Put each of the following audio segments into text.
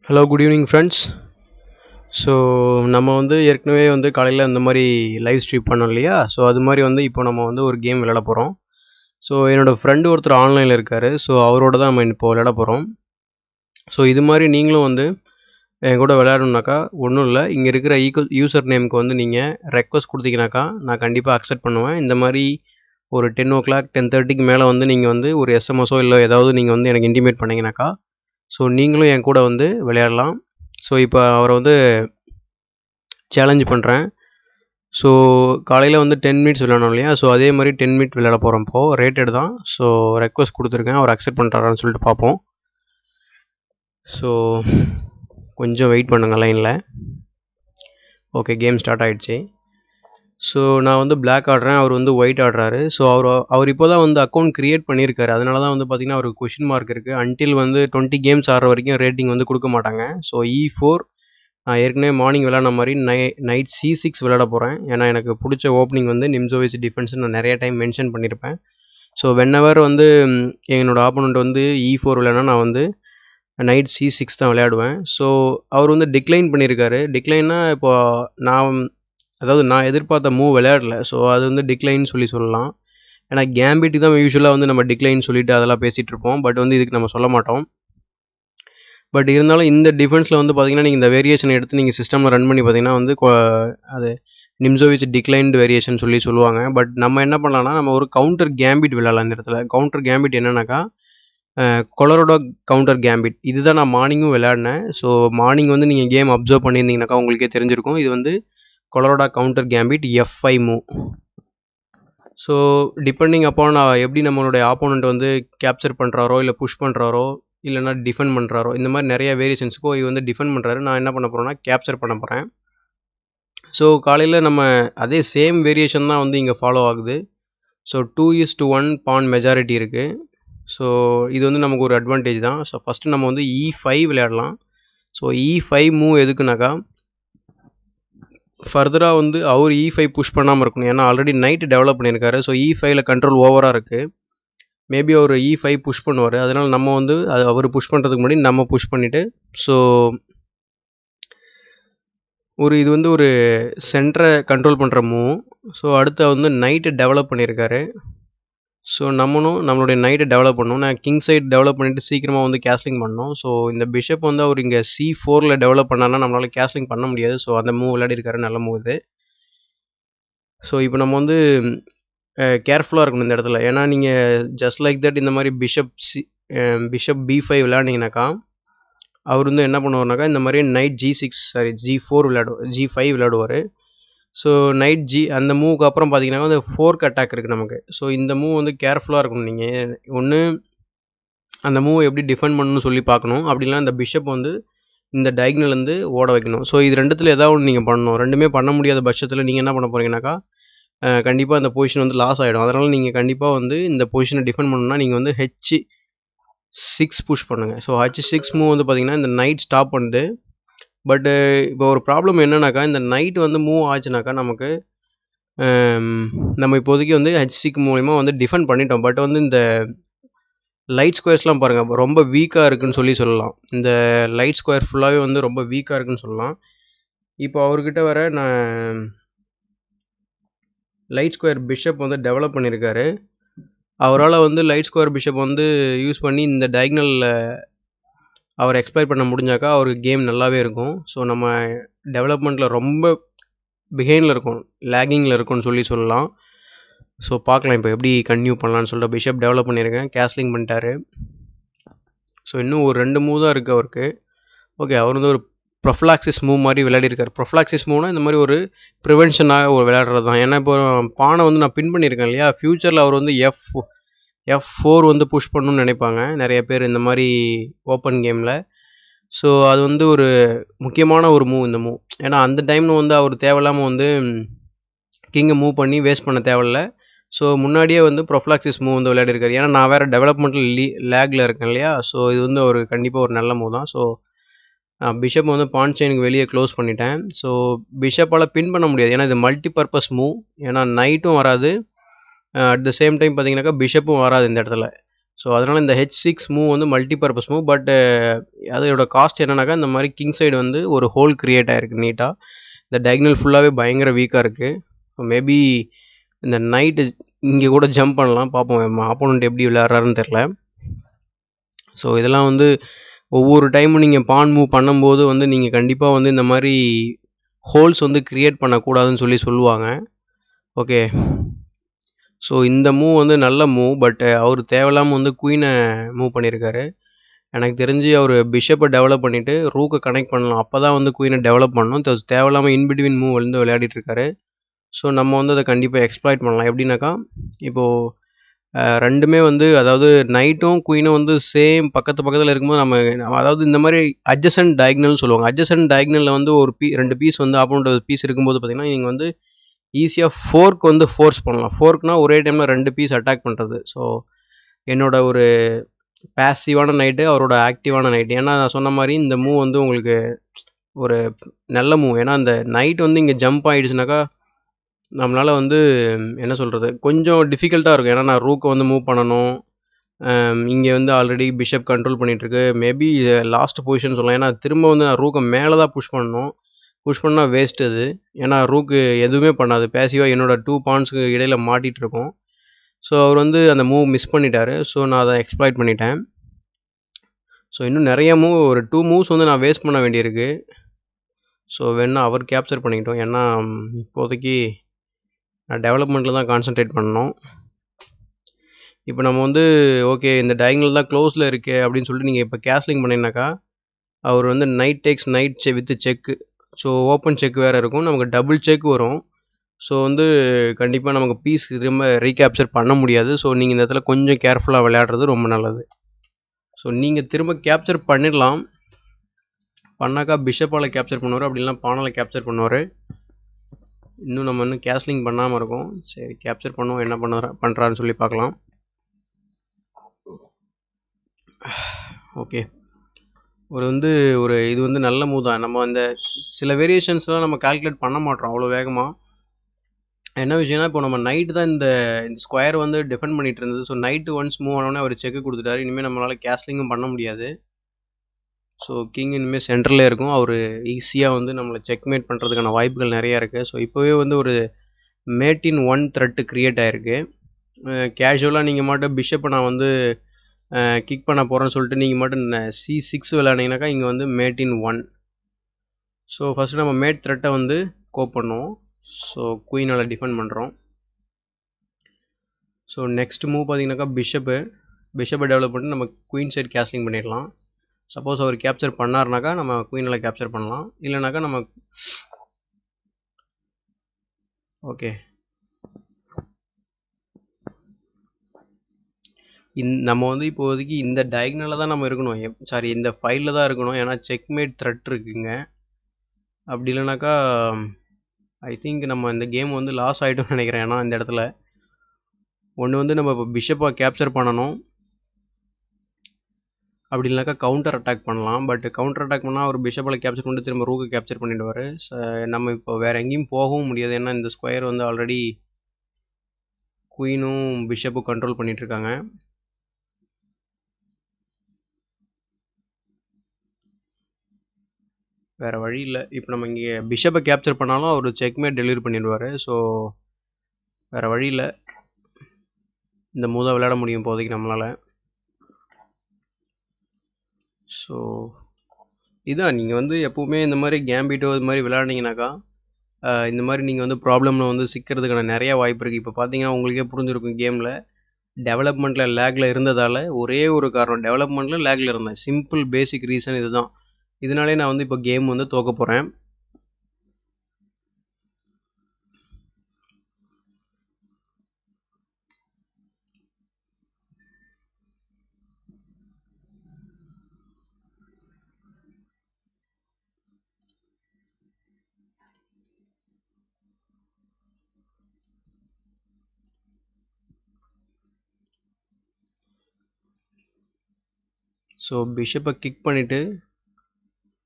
Hello good evening friends. So நம்ம ஏற்கனவே காலையில் இந்த மாதிரி லைவ் ஸ்ட்ரீம் பண்ணோம் இல்லையா? ஸோ அது மாதிரி இப்போ நம்ம ஒரு கேம் விளையாட போகிறோம். ஸோ என்னோடய ஃப்ரெண்டு ஒருத்தர் ஆன்லைனில் இருக்கார். ஸோ அவரோட தான் நம்ம இப்போ விளையாட போகிறோம். ஸோ இது மாதிரி நீங்களும் என் கூட விளையாடணுனாக்கா ஒன்றும் இல்லை, இங்கே இருக்கிற யூசர் நேமுக்கு நீங்கள் ரெக்வஸ்ட் கொடுத்தீங்கனாக்கா நான் கண்டிப்பாக அக்செப்ட் பண்ணுவேன். இந்த மாதிரி ஒரு 10 o'clock 10:30க்கு மேலே நீங்கள் ஒரு எஸ்எம்எஸோ இல்லை ஏதாவது நீங்கள் எனக்கு இன்டிமேட் பண்ணிங்கனாக்கா ஸோ நீங்களும் என் கூட விளையாடலாம். ஸோ இப்போ அவரை சேலஞ்சு பண்ணுறேன். ஸோ காலையில் 10 மினிட்ஸ் விளையாடணும் இல்லையா? ஸோ அதே மாதிரி 10 மினிட் விளையாட போகிறோம். இப்போது ரேட்டட் தான். ஸோ ரெக்வஸ்ட் கொடுத்துருக்கேன், அவர் அக்செப்ட் பண்ணுறாரான்னு சொல்லிட்டு பார்ப்போம். ஸோ கொஞ்சம் வெயிட் பண்ணுங்கள் லைனில். ஓகே, கேம் ஸ்டார்ட் ஆகிடுச்சு. ஸோ நான் பிளாக் ஆடுறேன், அவர் ஒயிட் ஆடுறாரு. ஸோ அவர் இப்போ தான் அக்கௌண்ட் க்ரியேட் பண்ணியிருக்காரு. அதனால தான் பார்த்திங்கன்னா அவருக்கு கொஷின் மார்க் இருக்குது. அன்டில் 20 கேம்ஸ் ஆடுற வரைக்கும் ரேட்டிங் கொடுக்க மாட்டாங்க. ஸோ E4 நான் ஏற்கனவே மார்னிங் விளையாட மாதிரி நைட் C6 விளையாட போகிறேன். ஏன்னா எனக்கு பிடிச்ச ஓப்பனிங் நிம்சோவிச் டிஃபென்ஸ் நான் நிறைய டைம் மென்ஷன் பண்ணியிருப்பேன். ஸோ வென்எவர் என்னோடய ஆப்போனண்ட் E4 விளையாடினா நான் நைட் C6 தான் விளையாடுவேன். ஸோ அவர் டிக்ளைன் பண்ணியிருக்காரு. டிக்ளைன்னா இப்போ நான் எதிர்பார்த்த மூவ் விளையாடல. ஸோ அது டிக்ளைன்னு சொல்லலாம். ஏன்னா கேம்பிட் தான் யூஸ்வலாக நம்ம டிக்ளைன் சொல்லிட்டு அதெல்லாம் பேசிகிட்டு இருப்போம். பட் இதுக்கு நம்ம சொல்ல மாட்டோம். பட் இருந்தாலும் இந்த டிஃபென்ஸில் பார்த்தீங்கன்னா நீங்கள் இந்த வேரியேஷன் எடுத்து நீங்கள் சிஸ்டமில் ரன் பண்ணி பார்த்தீங்கன்னா அது நிம்சோவிச் டிக்ளைன்டு வேரியேஷன் சொல்லுவாங்க. பட் நம்ம என்ன பண்ணலாம்னா நம்ம ஒரு கவுண்டர் கேம்பிட் விளையாடலாம். இந்த இடத்துல கவுண்டர் கேம்பிட் என்னன்னாக்கா கொலரோடோ கவுண்டர் கேம்பிட். இதுதான் நான் மார்னிங்கும் விளையாடினேன். ஸோ மார்னிங் நீங்கள் கேம் அப்சர்வ் பண்ணியிருந்தீங்கன்னாக்கா உங்களுக்கே தெரிஞ்சிருக்கும். இது Colorado counter gambit F5 move. So depending upon எப்படி நம்மளுடைய ஆப்போனண்ட் கேப்சர் பண்ணுறாரோ இல்லை புஷ் பண்ணுறாரோ இல்லைனா டிஃபெண்ட் பண்ணுறாரோ, இந்த மாதிரி நிறைய வேரியேஷன்ஸுக்கோ இது டிஃபெண்ட் பண்ணுறாரு. நான் என்ன பண்ண போகிறேன்னா கேப்சர் பண்ண போகிறேன். ஸோ காலையில் நம்ம அதே சேம் வேரியேஷன் தான் இங்கே ஃபாலோ ஆகுது. ஸோ 2:1 பான் மெஜாரிட்டி இருக்குது. ஸோ இது நமக்கு ஒரு அட்வான்டேஜ் தான். ஸோ ஃபஸ்ட்டு நம்ம E5 விளையாடலாம். ஸோ E5 மூவ் எதுக்குனாக்கா ஃபர்தராக அவர் E5 புஷ் பண்ணாமல் இருக்கணும். ஏன்னா ஆல்ரெடி நைட்டு டெவலப் பண்ணியிருக்காரு. ஸோ E5ல கண்ட்ரோல் ஓவராக இருக்குது. மேபி அவர் E5 புஷ் பண்ணுவார். அதனால் நம்ம அது அவர் புஷ் பண்ணுறதுக்கு முன்னாடி நம்ம புஷ் பண்ணிவிட்டு ஸோ இது ஒரு சென்டரை கண்ட்ரோல் பண்ணுற மூவ். ஸோ அடுத்து நைட்டு டெவலப் பண்ணியிருக்காரு. ஸோ நம்மளுடைய நைட்டை டெவலப் பண்ணணும். நான் கிங் சைட் டெவலப் பண்ணிவிட்டு சீக்கிரமாக கேஸ்லிங் பண்ணணும். ஸோ இந்த பிஷப் அவர் இங்கே C4ல் டெவலப் பண்ணார்னா நம்மளால் கேஸ்லிங் பண்ண முடியாது. ஸோ அந்த மூவ் விளையாடிருக்காரு, நல்ல மூவ் இது. ஸோ இப்போ நம்ம கேர்ஃபுல்லாக இருக்கணும் இந்த இடத்துல. ஏன்னா நீங்கள் ஜஸ்ட் லைக் தட் இந்த மாதிரி பிஷப் B5 விளையாடினீங்கனாக்கா அவர் என்ன பண்ணுவார்னாக்கா இந்த மாதிரி நைட் G4 G5 விளையாடுவார். ஸோ நைட் அந்த மூவுக்கு அப்புறம் பார்த்தீங்கன்னா ஃபோர்க் அட்டாக் இருக்குது நமக்கு. ஸோ இந்த மூவ் கேர்ஃபுல்லாக இருக்கணும். நீங்கள் ஒன்று அந்த மூவ் எப்படி டிஃபெண்ட் பண்ணணும்னு சொல்லி பார்க்கணும். அப்படின்னா இந்த பிஷப் இந்த டயக்னல்லேருந்து ஓட வைக்கணும். ஸோ இது ரெண்டுத்தில் ஏதாவது ஒன்று நீங்கள் பண்ணணும். ரெண்டுமே பண்ண முடியாத பட்சத்தில் நீங்கள் என்ன பண்ண போகிறீங்கனாக்கா கண்டிப்பாக இந்த பொசிஷன் லாஸ் ஆகிடும். அதனால் நீங்கள் கண்டிப்பாக இந்த பொசிஷனை டிஃபெண்ட் பண்ணணும்னா நீங்கள் H6 புஷ் பண்ணுங்கள். ஸோ H6 மூவ் பார்த்தீங்கன்னா இந்த நைட் ஸ்டாப் பண்ணுது. பட்டு இப்போ ஒரு ப்ராப்ளம் என்னன்னாக்கா இந்த நைட் மூவ் ஆச்சுனாக்கா நமக்கு நம்ம இப்போதைக்கு H6 மூலயமா டிஃபெண்ட் பண்ணிட்டோம். பட் இந்த லைட் ஸ்கொயர்ஸ்லாம் பாருங்கள் ரொம்ப வீக்காக இருக்குதுன்னு சொல்லலாம். இந்த லைட் ஸ்கொயர் ஃபுல்லாகவே ரொம்ப வீக்காக இருக்குதுன்னு சொல்லலாம். இப்போ அவர்கிட்ட வர நான் லைட் ஸ்கொயர் பிஷப் டெவலப் பண்ணியிருக்காரு. அவரால் லைட் ஸ்கொயர் பிஷப் யூஸ் பண்ணி இந்த டயக்னலில் அவர் எக்ஸ்ப்ளாய்ட் பண்ண முடிஞ்சாக்கா அவருக்கு கேம் நல்லாவே இருக்கும். ஸோ நம்ம டெவலப்மெண்ட்டில் ரொம்ப பிஹைண்டில் இருக்கும், லேகிங்கில் இருக்கும்னு சொல்லலாம். ஸோ பார்க்கலாம் இப்போ எப்படி கன்டினியூ பண்ணலான்னு சொல்லிட்டு பிஷப் டெவலப் பண்ணியிருக்கேன், கேஸ்லிங் பண்ணிட்டாரு. ஸோ இன்னும் ஒரு 2 மூவ் தான் இருக்குது அவருக்கு. ஓகே, அவர் ஒரு ப்ரொஃப்ளாக்சிஸ் மூவ் மாதிரி விளையாடிருக்காரு. ப்ரொஃப்ளாக்சிஸ் மூவ்னா இந்த மாதிரி ஒரு ப்ரிவென்ஷனாக ஒரு விளையாடுறது தான். ஏன்னா இப்போ பானை நான் பின் பண்ணியிருக்கேன் இல்லையா, ஃப்யூச்சரில் அவர் F4 புஷ் பண்ணணும்னு நினைப்பாங்க நிறைய பேர் இந்த மாதிரி ஓப்பன் கேமில். ஸோ அது ஒரு முக்கியமான ஒரு மூவ் இந்த மூவ். ஏன்னா அந்த டைமில் அவர் தேவையில்லாமல் கிங்கை மூவ் பண்ணி வேஸ்ட் பண்ண தேவையில்ல. ஸோ முன்னாடியே ப்ரொஃப்ளாக்சிஸ் மூவ் விளையாடிருக்காரு. ஏன்னா நான் வேறு டெவலப்மெண்ட்டில் லேகில் இருக்கேன் இல்லையா. ஸோ இது ஒரு கண்டிப்பாக ஒரு நல்ல மூவ் தான். ஸோ நான் பிஷப் பான் செயினுக்கு வெளியே க்ளோஸ் பண்ணிட்டேன். ஸோ பிஷப்பால் பின் பண்ண முடியாது. ஏன்னா இது மல்டி பர்பஸ் மூவ். ஏன்னா நைட்டும் வராது, அட் த சேம் டைம் பார்த்தீங்கன்னாக்கா பிஷப்பும் வராது இந்த இடத்துல. ஸோ அதனால் இந்த H6 மூவ் வந்து மல்டி பர்பஸ் மூவ். பட் அதோட காஸ்ட் என்னன்னாக்கா, இந்த மாதிரி கிங் சைடு வந்து ஒரு ஹோல் கிரியேட் ஆகிருக்கு நீட்டாக. இந்த டயக்னல் ஃபுல்லாகவே பயங்கர வீக்காக இருக்குது. மேபி இந்த நைட்டு இங்கே கூட ஜம்ப் பண்ணலாம், பார்ப்போம் ஆப்போனண்ட் எப்படி விளையாடுறாருன்னு தெரில. ஸோ இதெல்லாம் வந்து ஒவ்வொரு டைமும் நீங்கள் பான் மூவ் பண்ணும்போது வந்து நீங்கள் கண்டிப்பாக வந்து இந்த மாதிரி ஹோல்ஸ் வந்து கிரியேட் பண்ணக்கூடாதுன்னு சொல்லுவாங்க. ஓகே, ஸோ இந்த மூவ் வந்து நல்ல மூவ். பட் அவர் தேவையில்லாமல் வந்து குயினை மூவ் பண்ணியிருக்காரு. எனக்கு தெரிஞ்சு அவர் பிஷப்பை டெவலப் பண்ணிவிட்டு ரூக்கை கனெக்ட் பண்ணலாம், அப்போ தான் வந்து குயினை டெவலப் பண்ணணும். தேவையில்லாமல் இன்பிட்வீன் மூவ் வந்து விளையாடிட்டு இருக்காரு. ஸோ நம்ம வந்து அதை கண்டிப்பாக எக்ஸ்ப்ளாய்ட் பண்ணலாம். எப்படின்னாக்கா, இப்போது ரெண்டுமே வந்து, அதாவது நைட்டும் குயினும் வந்து சேம் பக்கத்தில் இருக்கும்போது நம்ம அதாவது இந்த மாதிரி அட்ஜசன்ட் டயக்னல்னு சொல்லுவாங்க. அட்ஜசன்ட் டயக்னலில் வந்து ஒரு ரெண்டு பீஸ் வந்து ஆப்போனண்ட் பீஸ் இருக்கும்போது பார்த்தீங்கன்னா, நீங்கள் வந்து ஈஸியாக ஃபோர்க் வந்து ஃபோர்ஸ் பண்ணலாம். ஃபோர்க்னா ஒரே டைமில் ரெண்டு பீஸ் அட்டாக் பண்ணுறது. ஸோ என்னோட ஒரு பேசிவான நைட்டு, அவரோட ஆக்டிவான நைட்டு. ஏன்னா நான் சொன்ன மாதிரி இந்த மூவ் வந்து உங்களுக்கு ஒரு நல்ல மூவ். ஏன்னா இந்த நைட் வந்து இங்கே ஜம்ப் ஆகிடுச்சுனாக்கா நம்மளால் வந்து என்ன சொல்கிறது, கொஞ்சம் டிஃபிகல்ட்டாக இருக்கும். ஏன்னா நான் ரூக்கை வந்து மூவ் பண்ணணும். இங்கே வந்து ஆல்ரெடி பிஷப் கண்ட்ரோல் பண்ணிகிட்ருக்கு. மேபி லாஸ்ட் பொசிஷன் சொல்லலாம். ஏன்னா திரும்ப வந்து நான் ரூக்கை மேலே தான் புஷ் பண்ணணும். புஷ் பண்ணால் வேஸ்ட் அது. ஏன்னா ரூக்கு எதுவுமே பண்ணாது, பேசிவாக என்னோட 2 பாயிண்ட்ஸுக்கு இடையில் மாட்டிகிட்ருக்கோம். ஸோ அவர் வந்து அந்த மூவ் மிஸ் பண்ணிட்டார். ஸோ நான் அதை எக்ஸ்ப்ளாய்ட் பண்ணிட்டேன். ஸோ இன்னும் நிறைய மூவ், ஒரு 2 மூவ்ஸ் வந்து நான் வேஸ்ட் பண்ண வேண்டியிருக்கு. ஸோ வேணா அவர் கேப்சர் பண்ணிக்கிட்டோம். ஏன்னா இப்போதைக்கு நான் டெவலப்மெண்ட்டில் தான் கான்சன்ட்ரேட் பண்ணணும். இப்போ நம்ம வந்து ஓகே, இந்த டயக்னல் தான் க்ளோஸில் இருக்கே அப்படின்னு சொல்லிட்டு நீங்கள் இப்போ கேஸ்லிங் பண்ணிங்கனாக்கா, அவர் வந்து knight takes knight with check. So open check வேறு இருக்கும், நமக்கு டபுள் செக் வரும். ஸோ வந்து கண்டிப்பாக நமக்கு பீஸ் திரும்ப ரீகேப்சர் பண்ண முடியாது. ஸோ நீங்கள் இந்த இடத்துல கொஞ்சம் கேர்ஃபுல்லாக விளையாடுறது ரொம்ப நல்லது. ஸோ நீங்கள் திரும்ப கேப்சர் பண்ணிடலாம். பண்ணாக்கா பிஷப்பால் கேப்சர் பண்ணுவார், அப்படின்னா பானால் கேப்சர் பண்ணுவார். இன்னும் நம்ம இன்னும் கேஸ்லிங் பண்ணாமல் இருக்கோம். சரி, கேப்சர் பண்ணுவோம், என்ன பண்ணுறாருன்னு சொல்லி பார்க்கலாம். ஓகே, ஒரு இது வந்து நல்ல மூவ் தான். நம்ம அந்த சில வேரியேஷன்ஸ்லாம் நம்ம கால்குலேட் பண்ண மாட்டோம் அவ்வளோ வேகமாக. என்ன விஷயம்னா, இப்போ நம்ம நைட்டு தான் இந்த ஸ்கொயர் வந்து டிஃபெண்ட் பண்ணிட்டு இருந்தது. ஸோ நைட்டு ஒன்ஸ் மூவ் ஆனோடனே அவர் செக்கு கொடுத்துட்டாரு. இனிமேல் நம்மளால் கேஸ்லிங்கும் பண்ண முடியாது. ஸோ கிங் இனிமேல் சென்டரில் இருக்கும். அவர் ஈஸியாக வந்து நம்மளை செக்மேட் பண்ணுறதுக்கான வாய்ப்புகள் நிறையா இருக்குது. ஸோ இப்போவே வந்து ஒரு மேட்டின் 1 த்ரெட்டு க்ரியேட் ஆகிருக்கு. கேஷுவலாக நீங்கள் மட்டும் பிஷப்பை நான் வந்து கிக் பண்ண போகிறேன்னு சொல்லிட்டு நீங்கள் மட்டும் C6 விளையாடிங்கனாக்கா, இங்கே வந்து மேட்டின் 1. ஸோ ஃபஸ்ட்டு நம்ம மேட் த்ரெட்டை வந்து கோப் பண்ணுவோம். ஸோ குயினால் டிஃபெண்ட் பண்ணுறோம். ஸோ நெக்ஸ்ட் மூவ் பார்த்தீங்கன்னாக்கா, பிஷப்பை டெவலப் பண்ணிட்டு நம்ம குயின் சைட் கேஸ்லிங் பண்ணிடலாம். சப்போஸ் அவர் கேப்சர் பண்ணார்னாக்கா நம்ம குயினால் கேப்சர் பண்ணலாம், இல்லைனாக்கா நம்ம ஓகே. நம்ம வந்து இப்போதைக்கு இந்த டயக்னலில் தான் நம்ம இருக்கணும், சாரி இந்த ஃபைலில் தான் இருக்கணும். ஏன்னா செக்மேட் த்ரெட் இருக்குங்க. அப்படி இல்லைனாக்கா ஐ திங்க் நம்ம இந்த கேம் வந்து லாஸ் ஆகிட்டோம்னு நினைக்கிறேன். ஏன்னா இந்த இடத்துல ஒன்று வந்து நம்ம இப்போ பிஷப்பை கேப்சர் பண்ணணும், அப்படி இல்லைனாக்கா கவுண்டர் அட்டாக் பண்ணலாம். பட் கவுண்டர் அட்டாக் பண்ணால் அவர் பிஷப்பில் கேப்சர் பண்ணிட்டு திரும்ப ரூக்கை கேப்சர் பண்ணிவிடுவார். நம்ம இப்போ வேறு எங்கேயும் போகவும் முடியாது. ஏன்னா இந்த ஸ்கொயர் வந்து ஆல்ரெடி குயினும் பிஷப்பும் கண்ட்ரோல் பண்ணிகிட்ருக்காங்க. வேறு வழி இல்லை. இப்போ நம்ம இங்கே பிஷப்பை கேப்சர் பண்ணாலும் அவர் செக்மேட் டெலிவரி பண்ணிடுவார். ஸோ வேறு வழி இல்லை, இந்த மூவ் தான் விளையாட முடியும் இப்போதைக்கு நம்மளால். ஸோ இதுதான், நீங்கள் வந்து எப்போவுமே இந்த மாதிரி கேம்பிட்டோ இது மாதிரி விளையாடினீங்கனாக்கா இந்த மாதிரி நீங்கள் வந்து ப்ராப்ளமில் வந்து சிக்கிறதுக்கான நிறையா வாய்ப்பு இருக்குது. இப்போ பார்த்தீங்கன்னா உங்களுக்கே புரிஞ்சிருக்கும், கேமில் டெவலப்மெண்ட்டில் லேக்கில் இருந்ததால், ஒரே ஒரு காரணம், டெவலப்மெண்ட்டில் லேக்கில் இருந்தேன். சிம்பிள் பேசிக் ரீசன் இதுதான். இதனாலே நான் வந்து இப்போ கேம் வந்து தோக்க போகிறேன். ஸோ பிஷப்பை கிக் பண்ணிவிட்டு,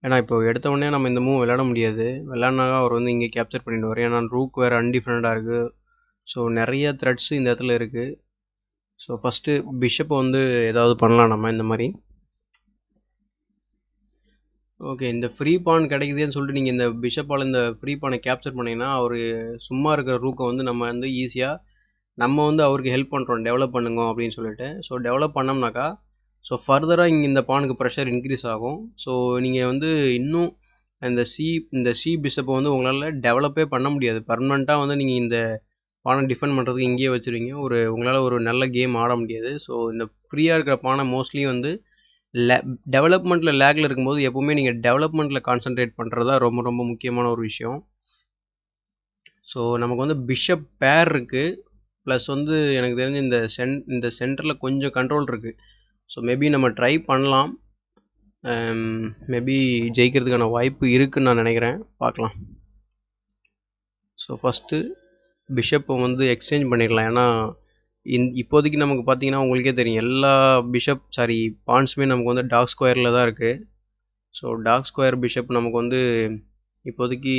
ஏன்னா இப்போ எடுத்த உடனே நம்ம இந்த மூவ் விளையாட முடியாது. விளையாடினாக்கா அவர் வந்து இங்கே கேப்சர் பண்ணிடுவார். ஏன்னா ரூக் வேறு அன்டிஃபரெண்டாக இருக்குது. ஸோ நிறைய த்ரெட்ஸ் இந்த இடத்துல இருக்குது. ஸோ ஃபஸ்ட்டு பிஷப்பை வந்து ஏதாவது பண்ணலாம் நம்ம இந்த மாதிரி. ஓகே, இந்த ஃப்ரீ பான் கிடைக்குதுன்னு சொல்லிட்டு நீங்கள் இந்த பிஷப்பால் இந்த ஃப்ரீ பானை கேப்சர் பண்ணிங்கன்னா அவர் சும்மா இருக்கிற ரூக்கை வந்து நம்ம வந்து ஈஸியாக நம்ம வந்து அவருக்கு ஹெல்ப் பண்ணுறோம் டெவலப் பண்ணுங்க அப்படின்னு சொல்லிட்டு. ஸோ டெவலப் பண்ணோம்னாக்கா ஸோ ஃபர்தராக இங்கே இந்த பானுக்கு ப்ரெஷர் இன்க்ரீஸ் ஆகும். ஸோ நீங்கள் வந்து இன்னும் இந்த சி பிஷப்பை வந்து உங்களால் டெவலப்பே பண்ண முடியாது. பர்மனெண்ட்டாக வந்து நீங்கள் இந்த பானை டிஃபெண்ட் பண்ணுறதுக்கு இங்கேயே வச்சுருவீங்க. உங்களால் ஒரு நல்ல கேம் ஆட முடியாது. ஸோ இந்த ஃப்ரீயாக இருக்கிற பானை மோஸ்ட்லி வந்து டெவலப்மெண்ட்டில் லேக்கில் இருக்கும்போது எப்போவுமே நீங்கள் டெவலப்மெண்ட்டில் கான்சென்ட்ரேட் பண்ணுறது தான் ரொம்ப ரொம்ப முக்கியமான ஒரு விஷயம். ஸோ நமக்கு வந்து பிஷப் பேர் இருக்குது, ப்ளஸ் வந்து எனக்கு தெரிஞ்சு இந்த சென்டரில் கொஞ்சம் கண்ட்ரோல் இருக்குது. ஸோ மேபி நம்ம ட்ரை பண்ணலாம். மேபி ஜெயிக்கிறதுக்கான வாய்ப்பு இருக்குதுன்னு நான் நினைக்கிறேன். பார்க்கலாம். ஸோ ஃபஸ்ட்டு பிஷப்பை வந்து எக்ஸ்சேஞ்ச் பண்ணிடலாம். ஏன்னா இப்போதைக்கு நமக்கு பார்த்தீங்கன்னா உங்களுக்கே தெரியும் எல்லா பான்ஸுமே நமக்கு வந்து டார்க் ஸ்கொயரில் தான் இருக்குது. ஸோ டார்க் ஸ்கொயர் பிஷப் நமக்கு வந்து இப்போதைக்கு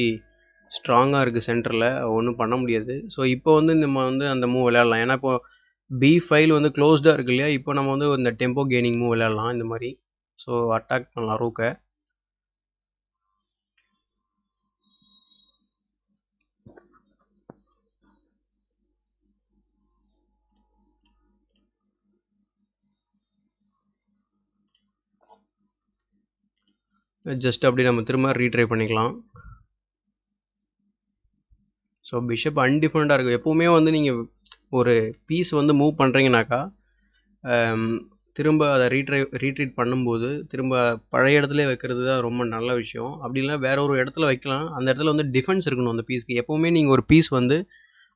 ஸ்ட்ராங்காக இருக்குது சென்டரில், ஒன்றும் பண்ண முடியாது. ஸோ இப்போ வந்து நம்ம வந்து அந்த மூவ் விளையாடலாம். ஏன்னா இப்போ B5 வந்து க்ளோஸ்டாக இருக்கு இல்லையா, இப்போ நம்ம வந்து இந்த டெம்போ கெய்னிங் மூவ் விளையாடலாம் இந்த மாதிரி. ஸோ அட்டாக் பண்ணலாம் ரூக்கை. ஜஸ்ட் அப்படி நம்ம திரும்ப ரீட்ரை பண்ணிக்கலாம். ஸோ பிஷப் அன்டிஃபரெண்டாக இருக்குது. எப்போவுமே வந்து நீங்கள் ஒரு பீஸ் வந்து மூவ் பண்ணுறீங்கனாக்கா திரும்ப அதை ரீட்ரீட் பண்ணும்போது திரும்ப பழைய இடத்துல வைக்கிறது தான் ரொம்ப நல்ல விஷயம். அப்படி இல்லை வேற ஒரு இடத்துல வைக்கலாம். அந்த இடத்துல வந்து டிஃபென்ஸ் இருக்கணும் அந்த பீஸ்க்கு. எப்போவுமே நீங்கள் ஒரு பீஸ் வந்து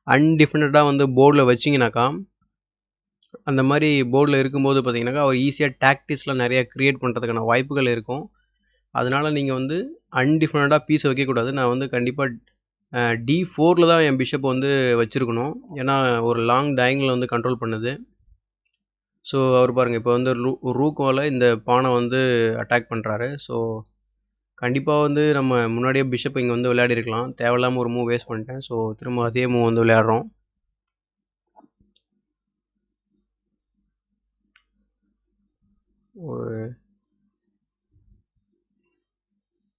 அன்டிஃபெண்டடாக வந்து போர்டில் வச்சிங்கனாக்கா அந்த மாதிரி போர்டில் இருக்கும்போது பார்த்தீங்கன்னாக்கா அவர் ஈஸியாக டாக்டிக்ஸ்லாம் நிறையா க்ரியேட் பண்ணுறதுக்கான வாய்ப்புகள் இருக்கும். அதனால் நீங்கள் வந்து அன்டிஃபெண்டடாக பீஸை வைக்கக்கூடாது. நான் வந்து கண்டிப்பாக D4 தான் என் பிஷப் வந்து வச்சுருக்கணும். ஏன்னா ஒரு லாங் டயங்கல் வந்து கண்ட்ரோல் பண்ணுது. ஸோ அவர் பாருங்கள் இப்போ வந்து ரூக்கோவில் இந்த பானை வந்து அட்டாக் பண்ணுறாரு. ஸோ கண்டிப்பாக வந்து நம்ம முன்னாடியே பிஷப் இங்கே வந்து விளையாடிருக்கலாம். தேவையில்லாமல் ஒரு மூவ் வேஸ்ட் பண்ணிட்டேன். ஸோ திரும்ப அதே மூவ் வந்து விளையாடுறோம். ஒரு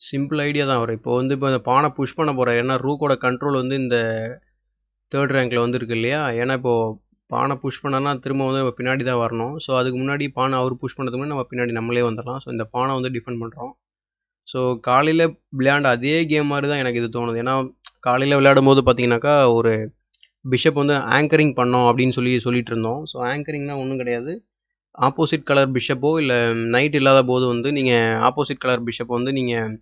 சிம்பிள் ஐடியா தான். அவர் இப்போ வந்து இந்த பானை புஷ் பண்ண போகிறார். ஏன்னா ரூக்கோட கண்ட்ரோல் வந்து இந்த 3rd ரேங்கில் வந்து இருக்கு இல்லையா. ஏன்னா இப்போது பானை புஷ் பண்ணனா திரும்ப வந்து பின்னாடி தான் வரணும். ஸோ அதுக்கு முன்னாடி பானை அவர் புஷ் பண்ணுறதுக்கு முன்னாடி நம்ம பின்னாடி நம்மளே வந்துடலாம். ஸோ இந்த பானை வந்து டிஃபெண்ட் பண்ணுறோம். ஸோ காலையில் விளையாண்ட அதே கேம் மாதிரி தான் எனக்கு இது தோணுது. ஏன்னா காலையில் விளையாடும் போது பார்த்தீங்கன்னாக்கா ஒரு பிஷப் வந்து ஆங்கரிங் பண்ணோம் அப்படின்னு சொல்லிட்டு இருந்தோம். ஸோ ஆங்கரிங்னா ஒன்றும் கிடையாது. ஆப்போசிட் கலர் பிஷப்போ இல்லை நைட் இல்லாத போது வந்து நீங்கள் ஆப்போசிட் கலர் பிஷப் வந்து நீங்கள்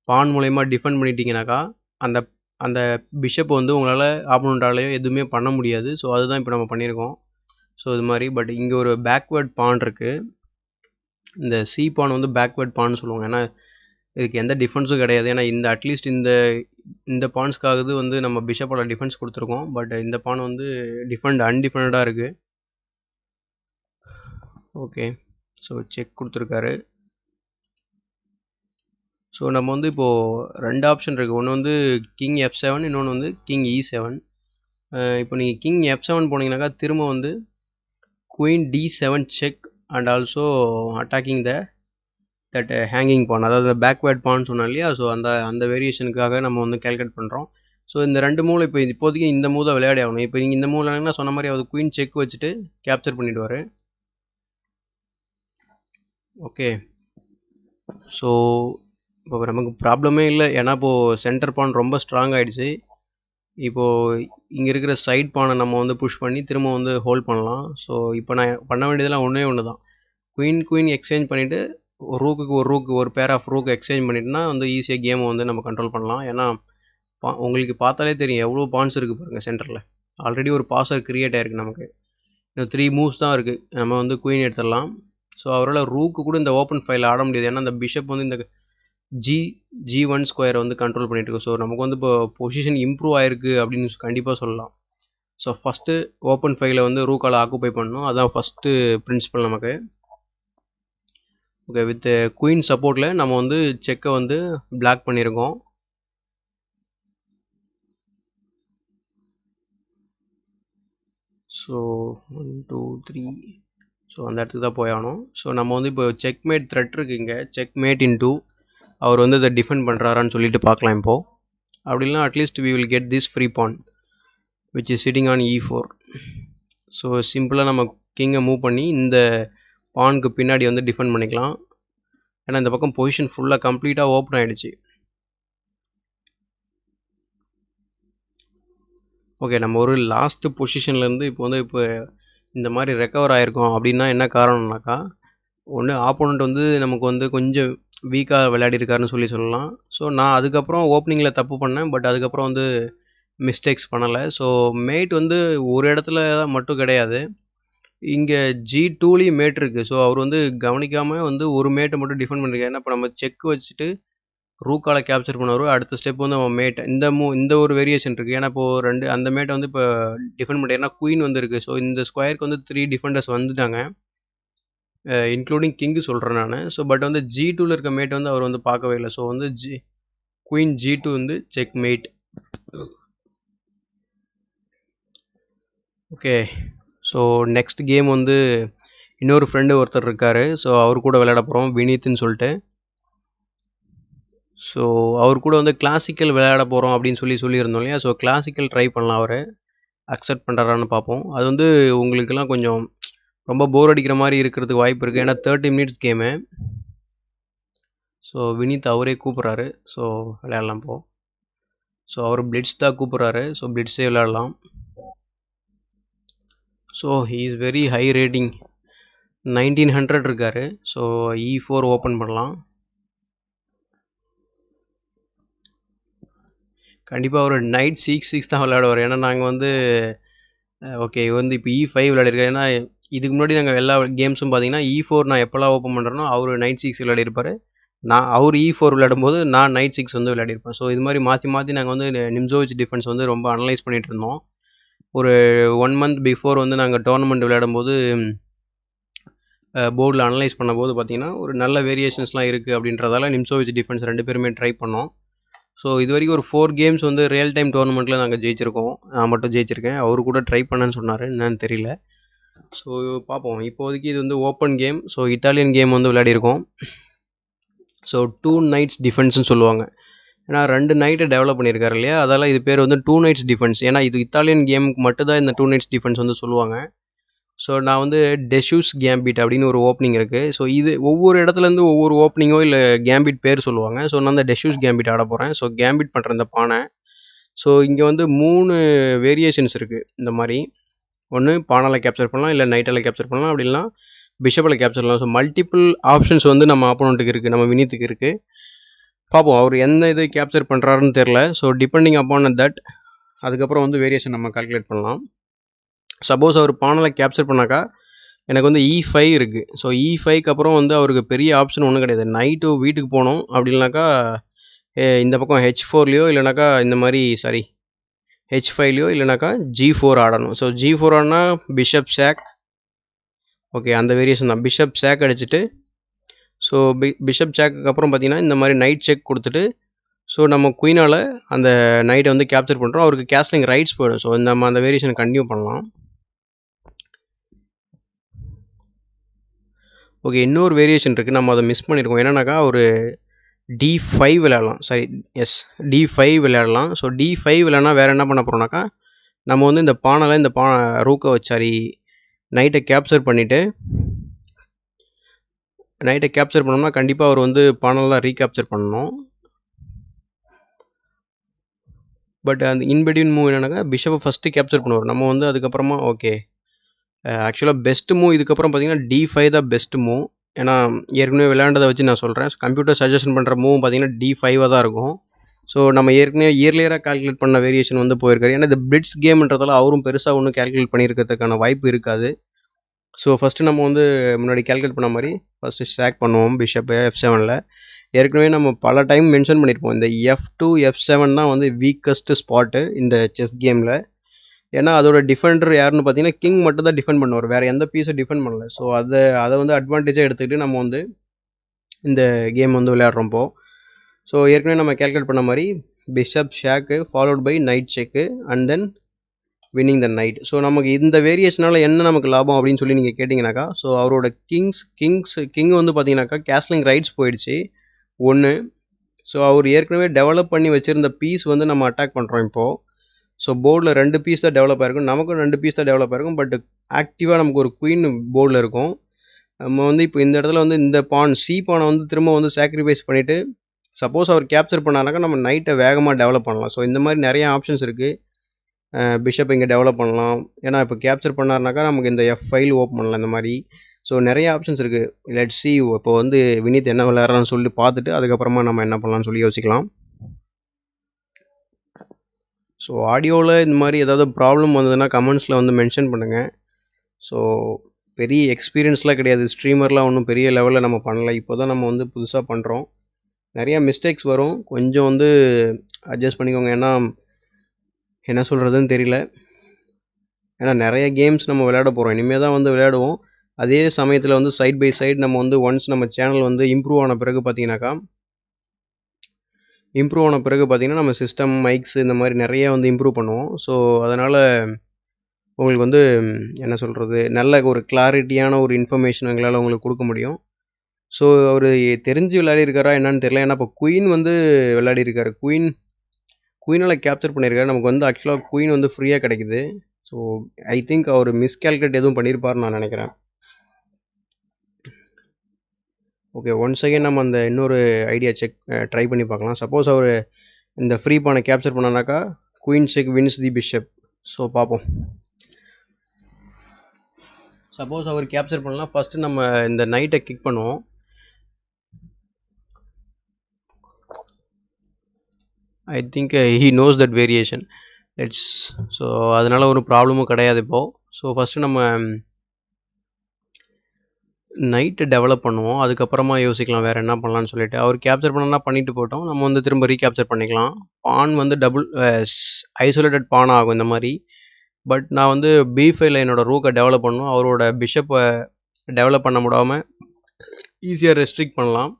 பான் மூலயமா டிஃபெண்ட் பண்ணிட்டீங்கனாக்கா அந்த அந்த பிஷப் வந்து உங்களால் ஆப்போனண்ட்டாலேயோ எதுவுமே பண்ண முடியாது. ஸோ அதுதான் இப்போ நம்ம பண்ணியிருக்கோம். ஸோ இது மாதிரி பட் இங்கே ஒரு பேக்வேர்ட் பான் இருக்குது. இந்த சி பான் வந்து பேக்வேர்ட் பான்னு சொல்லுவாங்க. ஏன்னா இதுக்கு எந்த டிஃபென்ஸும் கிடையாது. ஏன்னா அட்லீஸ்ட் இந்த பான்ஸ்க்காவது வந்து நம்ம பிஷப்போட டிஃபென்ஸ் கொடுத்துருக்கோம். பட் இந்த பான் வந்து அன்டிஃபெண்டடாக இருக்குது. ஓகே, ஸோ செக் கொடுத்துருக்காரு. ஸோ நம்ம வந்து இப்போது 2 ஆப்ஷன் இருக்குது. ஒன்று வந்து கிங் F7, இன்னொன்று வந்து கிங் E7. இப்போ நீங்கள் கிங் F7 போனீங்கன்னாக்கா திரும்ப வந்து queen D7 check and also attacking that hanging pawn, அதாவது பேக்வேர்ட் பான் சொன்னோம் இல்லையா. ஸோ அந்த வேரியேஷனுக்காக நம்ம வந்து கேல்குலேட் பண்ணுறோம். ஸோ இந்த 2 மூவில் இப்போதைக்கு இந்த மூவ் தான் விளையாடி ஆகணும். இப்போ நீங்கள் இந்த மூவ் விளையாடினா சொன்ன மாதிரி அவர் குயின் செக் வச்சுட்டு கேப்சர் பண்ணிவிடுவார். ஓகே, ஸோ இப்போ நமக்கு ப்ராப்ளமே இல்லை. ஏன்னா இப்போது சென்டர் பான் ரொம்ப ஸ்ட்ராங் ஆகிடுச்சு. இப்போது இங்கே இருக்கிற சைட் பானை நம்ம வந்து புஷ் பண்ணி திரும்ப வந்து ஹோல்ட் பண்ணலாம். ஸோ இப்போ நான் பண்ண வேண்டியதெல்லாம் ஒன்று தான். குயின் எக்ஸ்சேஞ்ச் பண்ணிவிட்டு ஒரு பேர் ஆஃப் ரூக் எக்ஸ்சேஞ்ச் பண்ணிட்டுனா வந்து ஈஸியாக கேமை வந்து நம்ம கண்ட்ரோல் பண்ணலாம். ஏன்னா உங்களுக்கு பார்த்தாலே தெரியும் எவ்வளோ பான்ஸ் இருக்குது பாருங்கள் சென்டரில். ஆல்ரெடி ஒரு பாசர் க்ரியேட் ஆகிருக்கு. நமக்கு இன்னும் 3 மூவ்ஸ் தான் இருக்குது. நம்ம வந்து குயின் எடுத்துடலாம். ஸோ அவரால் ரூக்கு கூட இந்த ஓப்பன் ஃபைல் ஆட முடியாது. ஏன்னா இந்த பிஷப் வந்து இந்த G1 ஸ்கொயரை வந்து கண்ட்ரோல் பண்ணிட்டு இருக்கு. ஸோ நமக்கு வந்து இப்போ பொசிஷன் இம்ப்ரூவ் ஆயிருக்கு அப்படின்னு கண்டிப்பாக சொல்லலாம். ஸோ ஃபஸ்ட்டு ஓப்பன் ஃபைலை வந்து ரூக்கால் ஆக்குப்பை பண்ணணும். அதான் ஃபஸ்ட்டு பிரின்சிபல் நமக்கு. ஓகே, வித் குயின் சப்போர்ட்டில் நம்ம வந்து செக்கை வந்து பிளாக் பண்ணியிருக்கோம். ஸோ 1 2 3 ஸோ அந்த இடத்துக்கு தான் போயாகணும். ஸோ நம்ம வந்து இப்போ செக்மேட் த்ரெட் இருக்குது இங்கே, செக்மேட் இன் 2. அவர் வந்து இதை டிஃபெண்ட் பண்ணுறாரான்னு சொல்லிட்டு பார்க்கலாம் இப்போது. அப்படி இல்லைனா at least we will get this free pawn which is sitting on E4. So சிம்பிளாக நம்ம கிங்கை மூவ் பண்ணி இந்த பானுக்கு பின்னாடி வந்து டிஃபெண்ட் பண்ணிக்கலாம். ஏன்னா இந்த பக்கம் பொசிஷன் ஃபுல்லாக கம்ப்ளீட்டாக ஓப்பன் ஆகிடுச்சு. ஓகே, நம்ம ஒரு லாஸ்ட்டு பொசிஷன்லேருந்து இப்போ இந்த மாதிரி ரெக்கவர் ஆகிருக்கோம். அப்படின்னா என்ன காரணம்னாக்கா, ஒன்று ஆப்போனண்ட் வந்து நமக்கு வந்து கொஞ்சம் வீக்காக விளையாடிருக்காருன்னு சொல்லலாம். ஸோ நான் அதுக்கப்புறம் ஓப்பனிங்கில் தப்பு பண்ணேன், பட் அதுக்கப்புறம் வந்து மிஸ்டேக்ஸ் பண்ணலை. ஸோ மேட் வந்து ஒரு இடத்துல மட்டும் கிடையாது, இங்கே G2லேயும் மேட் இருக்குது. ஸோ அவர் வந்து கவனிக்காமல் வந்து ஒரு மேட்டை மட்டும் டிஃபெண்ட் பண்ணிருக்காரு. ஏன்னா இப்போ நம்ம செக் வச்சுட்டு ரூக்கால கேப்சர் பண்ணுவார். அடுத்த ஸ்டெப் வந்து அவன் மேட் இந்த ஒரு வேரியேஷன் இருக்குது. ஏன்னா இப்போது அந்த மேட்டை வந்து இப்போ டிஃபெண்ட் பண்ணிட்டேன்னா குயின் வந்து இருக்குது. ஸோ இந்த ஸ்கொயருக்கு வந்து 3 டிஃபெண்டர்ஸ் வந்துட்டாங்க, இன்க்ளூடிங் கிங்கு சொல்கிறேன் நான். ஸோ பட் வந்து G2ல இருக்க மேட் வந்து அவர் வந்து பார்க்கவே இல்லை. ஸோ வந்து குயின் G2 வந்து check mat. Okay, so next game வந்து இன்னொரு ஃப்ரெண்டு ஒருத்தர் இருக்கார். ஸோ அவர் கூட விளையாட போகிறோம், வினீத்னு சொல்லிட்டு. ஸோ அவர் கூட வந்து கிளாசிக்கல் விளையாட போகிறோம் அப்படின்னு சொல்லியிருந்தோம் இல்லையா. ஸோ கிளாசிக்கல் ட்ரை பண்ணலாம், அவர் அக்செப்ட் பண்ணுறாரான்னு பார்ப்போம். அது வந்து உங்களுக்கெல்லாம் கொஞ்சம் ரொம்ப போர் அடிக்கிற மாதிரி இருக்கிறதுக்கு வாய்ப்பு இருக்குது, ஏன்னா 30 மினிட்ஸ் கேமு. ஸோ வினீத் அவரே கூப்பிட்றாரு, ஸோ விளையாடலாம் போ. ஸோ அவர் பிளிட்ஸ் தான் கூப்பிட்றாரு, ஸோ பிளிட்ஸே விளையாடலாம். So he is very high rating, 1900 இருக்கார். ஸோ E4 ஓப்பன் பண்ணலாம். கண்டிப்பாக அவர் நைட் C6 தான் விளையாடுவார். ஏன்னா நாங்கள் வந்து ஓகே வந்து இப்போ E5 விளையாடிருக்காரு. ஏன்னா இதுக்கு முன்னாடி நாங்கள் எல்லா கேம்ஸும் பார்த்தீங்கன்னா E4 நான் எப்போல்லாம் ஓப்பன் பண்ணுறேனோ அவர் நைட் 6 விளையாடிருப்பார். அவர் E4 விளையாடும்போது நான் நைட் 6 வந்து விளையாடிருப்பேன். ஸோ இது மாதிரி மாற்றி நாங்கள் வந்து நிம்சோவிச் டிஃபென்ஸ் வந்து ரொம்ப அனலைஸ் பண்ணிகிட்டு இருந்தோம். ஒரு 1 மந்த் பிஃபோர் வந்து நாங்கள் டோர்னமெண்ட் விளையாடும்போது போர்டில் அனலைஸ் பண்ணும்போது பார்த்தீங்கன்னா ஒரு நல்ல வேரியேஷன்ஸ்லாம் இருக்குது அப்படின்றதால நிம்சோவிச் டிஃபென்ஸ் 2 பேருமே ட்ரை பண்ணோம். ஸோ இது வரைக்கும் ஒரு 4 கேம்ஸ் வந்து ரியல் டைம் டோர்னமெண்ட்டில் நாங்கள் ஜெயிச்சிருக்கோம். நான் மட்டும் ஜெயிச்சிருக்கேன், அவரு கூட ட்ரை பண்ணேன்னு சொன்னார், என்னன்னு தெரியல. ஸோ பார்ப்போம். இப்போதைக்கு இது வந்து open game. So Italian game வந்து விளையாடிருக்கோம். ஸோ 2 நைட்ஸ் டிஃபென்ஸ்னு சொல்லுவாங்க. ஏன்னா 2 நைட்டை டெவலப் பண்ணியிருக்காரு இல்லையா, அதால் இது பேர் வந்து 2 நைட்ஸ் டிஃபென்ஸ். ஏன்னா இது இத்தாலியன் கேமுக்கு மட்டும்தான் இந்த 2 நைட்ஸ் டிஃபென்ஸ் வந்து சொல்லுவாங்க. ஸோ நான் வந்து டெஷூஸ் கேம்பிட் அப்படின்னு ஒரு ஓப்பனிங் இருக்குது. ஸோ இது ஒவ்வொரு இடத்துலேருந்து ஒவ்வொரு ஓப்பனிங்கோ இல்லை கேம்பிட் பேர் சொல்லுவாங்க. ஸோ நான் அந்த டெஷூஸ் கேம்பிட் ஆட போகிறேன். ஸோ கேம்பிட் பண்ணுற இந்த பானை. ஸோ இங்கே வந்து 3 வேரியேஷன்ஸ் இருக்குது இந்த மாதிரி. ஒன்று பானால் கேப்சர் பண்ணலாம், இல்லை நைட்டால் கேப்சர் பண்ணலாம், அப்படி இல்லைனா பிஷப்பில் கேப்சர் பண்ணலாம். ஸோ மல்டிபிள் ஆப்ஷன்ஸ் வந்து நம்ம ஆப்போனண்ட்டுக்கு இருக்குது, நம்ம வினீத்துக்கு இருக்குது. பார்ப்போம் அவர் எந்த இது கேப்சர் பண்ணுறாருன்னு தெரில. ஸோ டிபெண்டிங் அப்பான் தட் அதுக்கப்புறம் வந்து வேரியேஷன் நம்ம கால்குலேட் பண்ணலாம். சப்போஸ் அவர் பானலை கேப்சர் பண்ணாக்கா எனக்கு வந்து E5 இருக்குது. ஸோ E5க்கு அப்புறம் வந்து அவருக்கு பெரிய ஆப்ஷன் ஒன்றும் கிடையாது. நைட்டு வீட்டுக்கு போகணும், அப்படி இல்லைனாக்கா இந்த பக்கம் H4லையோ இல்லைனாக்கா இந்த மாதிரி H5லையோ இல்லைனாக்கா G4 ஆடணும். ஸோ G4 ஆடினா பிஷப் சேக். ஓகே, அந்த வேரியேஷன் தான். பிஷப் சேக் அடிச்சுட்டு ஸோ பிஷப் சேக்கு அப்புறம் பார்த்தீங்கன்னா இந்த மாதிரி நைட் செக் கொடுத்துட்டு ஸோ நம்ம குயினால் அந்த நைட்டை வந்து கேப்சர் பண்ணுறோம். அவருக்கு கேஸ்லிங் ரைட்ஸ் போயிடும். ஸோ நம்ம அந்த வேரியேஷன் கண்டினியூ பண்ணலாம். ஓகே, இன்னொரு வேரியேஷன் இருக்குது, நம்ம அதை மிஸ் பண்ணியிருக்கோம். என்னன்னாக்கா ஒரு D5 விளையாடலாம். சரி, எஸ், D5 விளையாடலாம். ஸோ D5 விளையாடனா வேறு என்ன பண்ண போகிறோம்னாக்கா, நம்ம வந்து இந்த பானையில் இந்த ரூக்கை வச்சாரி நைட்டை கேப்சர் பண்ணிவிட்டு நைட்டை கேப்சர் பண்ணோம்னா கண்டிப்பாக அவர் வந்து பானெல்லாம் ரீகேப்சர் பண்ணணும். பட் அந்த இன்பிட்வீன் மூவ் என்னன்னாக்கா பிஷப்பை ஃபஸ்ட்டு கேப்சர் பண்ணுவார். நம்ம வந்து அதுக்கப்புறமா ஓகே ஆக்சுவலாக பெஸ்ட் மூவ் இதுக்கப்புறம் பார்த்தீங்கன்னா D5 தான் பெஸ்ட் மூவ். ஏன்னா ஏற்கனவே விளையாண்டதை வச்சு நான் சொல்கிறேன். கம்ப்யூட்டர் சஜஷன் பண்ணுற மூவ் பார்த்தீங்கன்னா D5 தான் இருக்கும். ஸோ நம்ம ஏற்கனவே இயர்லியராக கால்குலேட் பண்ண வேரியேஷன் வந்து போயிருக்காரு. ஏன்னா இந்த பிளிட்ஸ் கேம்ன்றதால அவரும் பெருசாக ஒன்றும் கால்குலேட் பண்ணியிருக்கிறதுக்கான வாய்ப்பு இருக்காது. ஸோ ஃபஸ்ட்டு நம்ம வந்து முன்னாடி கால்குலேட் பண்ண மாதிரி ஃபஸ்ட்டு ஸ்டாக் பண்ணுவோம் பிஷப்பை F7ல். ஏற்கனவே நம்ம பல டைம் மென்ஷன் பண்ணியிருப்போம், இந்த F2 F7 தான் வந்து வீக்கஸ்ட்டு ஸ்பாட்டு இந்த செஸ் கேமில். ஏன்னா அதோட டிஃபெண்டர் யாருன்னு பார்த்தீங்கன்னா கிங் மட்டும் தான் டிஃபெண்ட் பண்ணுவார், வேறு எந்த பீஸும் டிஃபெண்ட் பண்ணல. ஸோ அதை வந்து அட்வான்டேஜாக எடுத்துக்கிட்டு நம்ம வந்து இந்த கேம் வந்து விளையாடுறோம்ப்போ. ஸோ ஏற்கனவே நம்ம கேல்குலேட் பண்ண மாதிரி bishop check followed by knight check and then winning the knight. So நமக்கு இந்த வேரியேஷனால் என்ன நமக்கு லாபம் அப்படின்னு சொல்லி நீங்கள் கேட்டிங்கனாக்கா, ஸோ அவரோட கிங் வந்து பார்த்தீங்கன்னாக்கா கேஸ்லிங் ரைட்ஸ் போயிடுச்சு ஒன்று. ஸோ அவர் ஏற்கனவே டெவலப் பண்ணி வச்சுருந்த பீஸ் வந்து நம்ம அட்டாக் பண்ணுறோம் இப்போது. ஸோ போர்டில் 2 பீஸ் தான் டெவலப் ஆகிருக்கும், நமக்கும் 2 பீஸ் தான் டெவலப் ஆகிருக்கும். பட் ஆக்டிவாக நமக்கு ஒரு குயின் போர்டில் இருக்கும். நம்ம வந்து இப்போ இந்த இடத்துல வந்து இந்த பானை வந்து திரும்ப வந்து சாக்ரிஃபைஸ் பண்ணிவிட்டு சப்போஸ் அவர் கேப்சர் பண்ணாருனாக்கா நம்ம நைட்டை வேகமாக டெவலப் பண்ணலாம். ஸோ இந்த மாதிரி நிறைய ஆப்ஷன்ஸ் இருக்குது. பிஷப் இங்கே டெவலப் பண்ணலாம். ஏன்னா இப்போ கேப்சர் பண்ணாருனாக்கா நமக்கு இந்த ஃபைல் ஓப்பன் பண்ணலாம் இந்த மாதிரி. ஸோ நிறைய ஆப்ஷன்ஸ் இருக்குது. லெட்ஸ் சி இப்போ வந்து வினித் என்ன விளையாடுறான்னு சொல்லி பார்த்துட்டு அதுக்கப்புறமா நம்ம என்ன பண்ணலாம்னு சொல்லி யோசிக்கலாம். ஸோ ஆடியோவில் இந்த மாதிரி ஏதாவது ப்ராப்ளம் வந்ததுன்னா கமெண்ட்ஸில் வந்து மென்ஷன் பண்ணுங்கள். ஸோ பெரிய எக்ஸ்பீரியன்ஸ்லாம் கிடையாது, ஸ்ட்ரீமர்லாம் ஒன்றும் பெரிய லெவலில் நம்ம பண்ணலை, இப்போ தான் நம்ம வந்து புதுசாக பண்ணுறோம். நிறையா மிஸ்டேக்ஸ் வரும், கொஞ்சம் வந்து அட்ஜஸ்ட் பண்ணிக்கோங்க. ஏன்னா என்ன சொல்கிறதுன்னு தெரியல. ஏன்னா நிறைய கேம்ஸ் நம்ம விளையாட போகிறோம், இனிமேல் தான் வந்து விளையாடுவோம். அதே சமயத்தில் வந்து சைட் பை சைடு நம்ம வந்து ஒன்ஸ் நம்ம சேனல் வந்து இம்ப்ரூவ் ஆன பிறகு பார்த்தீங்கன்னா நம்ம சிஸ்டம் மைக்ஸ் இந்த மாதிரி நிறைய வந்து இம்ப்ரூவ் பண்ணுவோம். ஸோ அதனால் உங்களுக்கு வந்து என்ன சொல்கிறது, நல்ல ஒரு கிளாரிட்டியான ஒரு இன்ஃபர்மேஷன் எங்களால் உங்களுக்கு கொடுக்க முடியும். ஸோ அவர் தெரிஞ்சு விளையாடிருக்காரா என்னன்னு தெரியல. ஏன்னா இப்போ குயின் வந்து விளையாடிருக்காரு, குயினால் கேப்சர் பண்ணியிருக்காரு. நமக்கு வந்து ஆக்சுவலாக குயின் வந்து ஃப்ரீயாக கிடைக்குது. So I think our miscalculate எதுவும் பண்ணியிருப்பாருன்னு நான் நினைக்கிறேன். ஓகே, ஒன்ஸ் அகைன் நம்ம அந்த இன்னொரு ஐடியா ட்ரை பண்ணி பார்க்கலாம். சப்போஸ் அவர் இந்த ஃப்ரீ பானை கேப்சர் பண்ணானாக்கா queen check wins the bishop. So பார்ப்போம். சப்போஸ் அவர் கேப்சர் பண்ணலாம், ஃபஸ்ட்டு நம்ம இந்த நைட்டை கிக் பண்ணுவோம். I think he knows that variation. So அதனால் ஒரு ப்ராப்ளமும் கிடையாது இப்போது. ஸோ ஃபஸ்ட்டு நம்ம நைட்டு டெவலப் பண்ணுவோம், அதுக்கப்புறமா யோசிக்கலாம் வேறு என்ன பண்ணலான்னு சொல்லிட்டு. அவர் கேப்சர் பண்ணனா பண்ணிட்டு போட்டோம், நம்ம வந்து திரும்ப ரீகேப்சர் பண்ணிக்கலாம். பான் வந்து டபுள் ஐசோலேட்டட் பான் ஆகும் இந்த மாதிரி. பட் நான் வந்து B5ல என்னோடய ரூக்கை டெவலப் பண்ணணும், அவரோட பிஷப்பை டெவலப் பண்ண முடியாமல் ஈஸியாக ரெஸ்ட்ரிக்ட் பண்ணலாம்.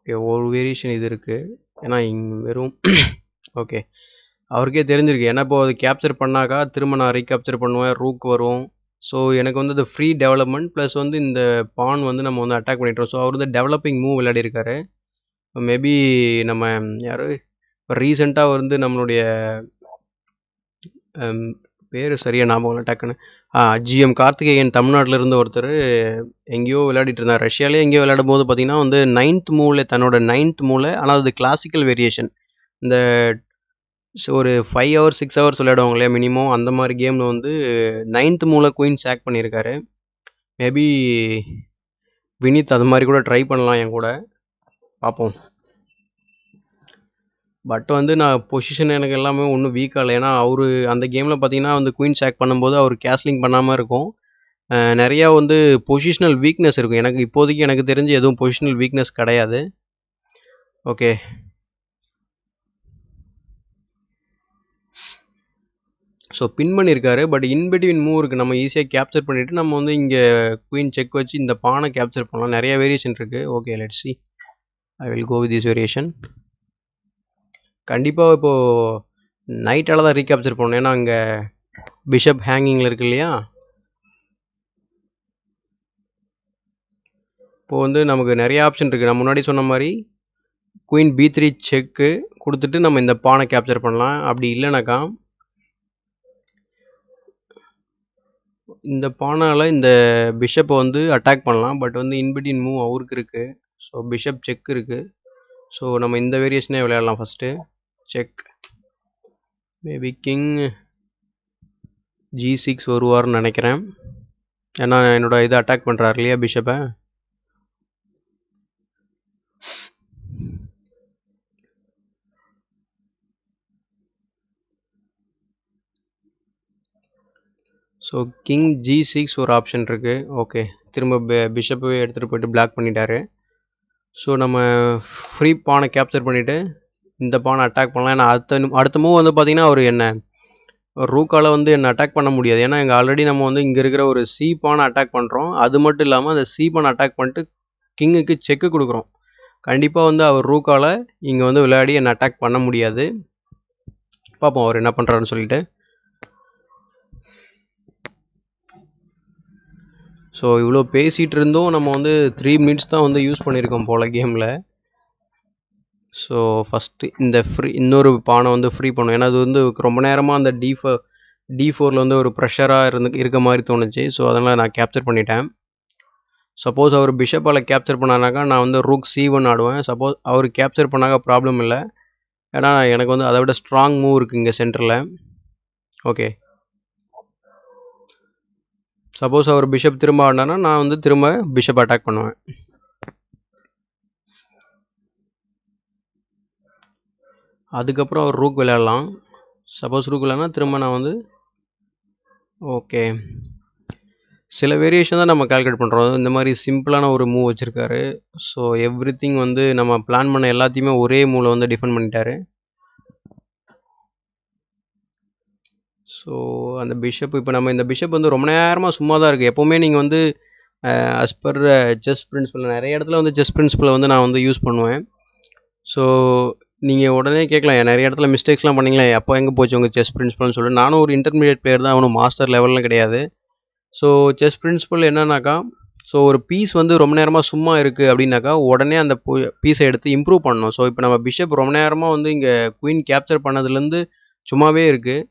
ஓகே, ஒரு வேரியேஷன் இது இருக்குது. ஏன்னா இங்கே வெறும் ஓகே அவருக்கே தெரிஞ்சிருக்கு. ஏன்னா இப்போ அது கேப்சர் பண்ணாக்கா திரும்ப நான் ரீகேப்சர் பண்ணுவேன், ரூக் வரும். ஸோ எனக்கு வந்து இந்த ஃப்ரீ டெவலப்மெண்ட் ப்ளஸ் வந்து இந்த பான் வந்து நம்ம வந்து அட்டாக் பண்ணிட்டோம். ஸோ அவர் வந்து டெவலப்பிங் மூவ் விளையாடிருக்காரு. மேபி நம்ம யார் இப்போ ரீசெண்டாக வந்து நம்மளுடைய பேர் சரியாக ஞாபகம் இல்லை டக்குன்னு, GM கார்த்திகேயன் தமிழ்நாட்டில் இருந்த ஒருத்தர் எங்கேயோ விளையாடிட்டு இருந்தார், ரஷ்யாலே எங்கேயோ விளையாடும் போது பார்த்தீங்கன்னா வந்து 9th மூவில், தன்னோட 9th மூவில், ஆனால் அது கிளாசிக்கல் வேரியேஷன், இந்த ஒரு 5 hours 6 hours விளையாடுவாங்க இல்லையா மினிமம், அந்த மாதிரி கேமில் வந்து 9th மூவில் குயின் சாக் பண்ணியிருக்காரு. மேபி வினித் அது மாதிரி கூட ட்ரை பண்ணலாம் என் கூட, பார்ப்போம். பட் வந்து நான் பொசிஷன் எனக்கு எல்லாமே ஒன்றும் வீக்காக இல்லை. ஏன்னா அவர் அந்த கேமில் பார்த்தீங்கன்னா வந்து குயின் சாக் பண்ணும்போது அவர் கேஸ்லிங் பண்ணாமல் இருக்கும். நிறையா வந்து பொசிஷனல் வீக்னஸ் இருக்கும். இப்போதைக்கு எனக்கு தெரிஞ்சு எதுவும் பொசிஷனல் வீக்னஸ் கிடையாது. ஓகே, ஸோ பின் பண்ணியிருக்காரு. பட் இன்பிட்வீன் மூவ் இருக்குது, நம்ம ஈஸியாக கேப்சர் பண்ணிவிட்டு நம்ம வந்து இங்கே குயின் செக் வச்சு இந்த பானை கேப்சர் பண்ணலாம். நிறைய வேரியேஷன் இருக்குது. Okay, let's see. I will go with this variation. கண்டிப்பாக இப்போது நைட்டால் தான் ரீகேப்சர் பண்ணணும், ஏன்னா அங்கே பிஷப் ஹேங்கிங்கில் இருக்கு இல்லையா. இப்போது வந்து நமக்கு நிறைய ஆப்ஷன் இருக்குது. நான் முன்னாடி சொன்ன மாதிரி குயின் B3 செக்கு கொடுத்துட்டு நம்ம இந்த பானை கேப்சர் பண்ணலாம். அப்படி இல்லைனாக்கா இந்த பானால் இந்த பிஷப்பை வந்து அட்டாக் பண்ணலாம். பட் வந்து இன்பிட்வீன் மூவ் அவருக்கு இருக்குது. ஸோ பிஷப் செக் இருக்குது. ஸோ நம்ம இந்த வேரியேஷனே விளையாடலாம். First check, maybe king G6 வருவார்னு நினைக்கிறேன். ஏன்னா என்னோட இதை அட்டாக் பண்ணுறாரு இல்லையா பிஷப்பை. ஸோ கிங் G6 ஒரு ஆப்ஷன் இருக்குது. ஓகே, திரும்ப பிஷப்பை எடுத்துகிட்டு போயிட்டு பிளாக் பண்ணிட்டாரு. ஸோ நம்ம ஃப்ரீ பானை கேப்சர் பண்ணிவிட்டு இந்த பானை அட்டாக் பண்ணலாம். ஏன்னா அடுத்த மூவ் வந்து பார்த்திங்கன்னா அவர் என்ன ரூக்கால வந்து என்ன அட்டாக் பண்ண முடியாது. ஏன்னா இங்கே ஆல்ரெடி நம்ம வந்து இங்கே இருக்கிற ஒரு சி பானை அட்டாக் பண்ணுறோம். அது மட்டும் இல்லாமல் அந்த சி பானை அட்டாக் பண்ணிட்டு கிங்குக்கு செக்கு கொடுக்குறோம். கண்டிப்பாக வந்து அவர் ரூக்கால இங்கே வந்து விளையாடி என்ன அட்டாக் பண்ண முடியாது. பார்ப்போம் அவர் என்ன பண்ணுறாருன்னு சொல்லிட்டு. ஸோ இவ்வளோ பேசிகிட்டு இருந்தும் நம்ம வந்து 3 மினிட்ஸ் தான் வந்து யூஸ் பண்ணியிருக்கோம் போல் கேமில். ஸோ ஃபஸ்ட்டு இந்த இன்னொரு பானை வந்து ஃப்ரீ பண்ணும். ஏன்னா அது வந்து ரொம்ப நேரமாக அந்த D4ல் வந்து ஒரு ப்ரெஷராக இருக்க மாதிரி தோணுச்சு. ஸோ அதனால் நான் கேப்சர் பண்ணிட்டேன். சப்போஸ் அவர் பிஷப்பால் கேப்சர் பண்ணானாக்கா நான் வந்து ரூக் C1 ஆடுவேன். சப்போஸ் அவர் கேப்சர் பண்ணாக்க ப்ராப்ளம் இல்லை. ஏன்னா எனக்கு வந்து அதை விட ஸ்ட்ராங் மூவ் இருக்குது இங்கே சென்டரில். ஓகே, சப்போஸ் அவர் பிஷப் திரும்ப ஆடினானா நான் வந்து திரும்ப பிஷப் அட்டாக் பண்ணுவேன். அதுக்கப்புறம் அவர் ரூக் விளையாடலாம். சப்போஸ் ரூக் விளையாடனா திரும்ப நான் வந்து ஓகே, சில வேரியேஷன் தான் நம்ம கால்குலேட் பண்ணுறோம். இந்த மாதிரி சிம்பிளான ஒரு மூவ் வச்சுருக்காரு. ஸோ எவ்ரிதிங் வந்து நம்ம பிளான் பண்ண எல்லாத்தையுமே ஒரே மூவில் வந்து டிஃபெண்ட் பண்ணிட்டாரு. ஸோ அந்த பிஷப் இப்போ நம்ம இந்த பிஷப் வந்து ரொம்ப நேரமாக சும்மா தான் இருக்குது. எப்போவுமே நீங்கள் வந்து அஸ் பர் செஸ் பிரின்சிபல் நிறைய இடத்துல வந்து செஸ் பிரின்சிபலை வந்து நான் வந்து யூஸ் பண்ணுவேன். ஸோ நீங்கள் உடனே கேட்கலாம், நிறைய இடத்துல மிஸ்டேக்ஸ்லாம் பண்ணிங்களே, அப்போ எங்கே போச்சு உங்கள் செஸ் பிரின்சிபல்னு சொல்லிட்டு. நானும் ஒரு இன்டர்மீடியட் பிளேயர் தான், அவனும் மாஸ்டர் லெவலில் கிடையாது. ஸோ செஸ் பிரின்சிபல் என்னன்னாக்கா, ஸோ ஒரு பீஸ் வந்து ரொம்ப நேரமாக சும்மா இருக்குது அப்படின்னாக்கா உடனே அந்த பீஸை எடுத்து இம்ப்ரூவ் பண்ணணும். ஸோ இப்போ நம்ம பிஷப் ரொம்ப நேரமாக வந்து இங்கே குயின் கேப்சர் பண்ணதுலேருந்து சும்மாவே இருக்குது.